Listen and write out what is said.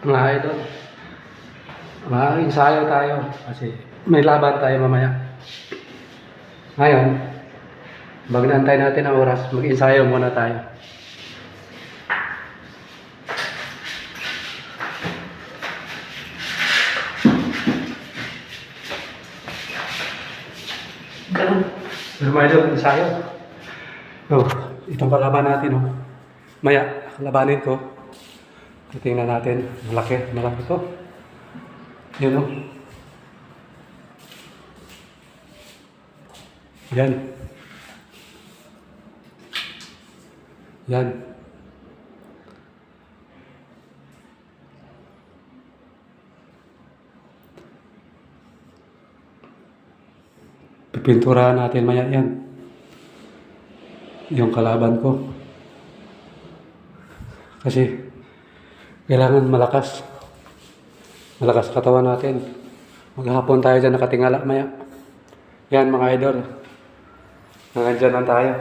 Mga idol, mag-ensayo tayo kasi may laban tayo mamaya. Ngayon, bago naantay natin ang oras, mag-ensayo muna tayo. Pero mga idol, ensayo. Oh, itong kalaban natin, oh. Maya, kalabanin ko. Tingnan natin, malaki to. Yun, oh. Yan. Yan. Pipinturahan natin maya yan. Yung kalaban ko. Kasi kailangan malakas. Malakas katawan natin. Maghapon tayo dyan nakatingala maya. Yan mga idol. Nandyan lang tayo.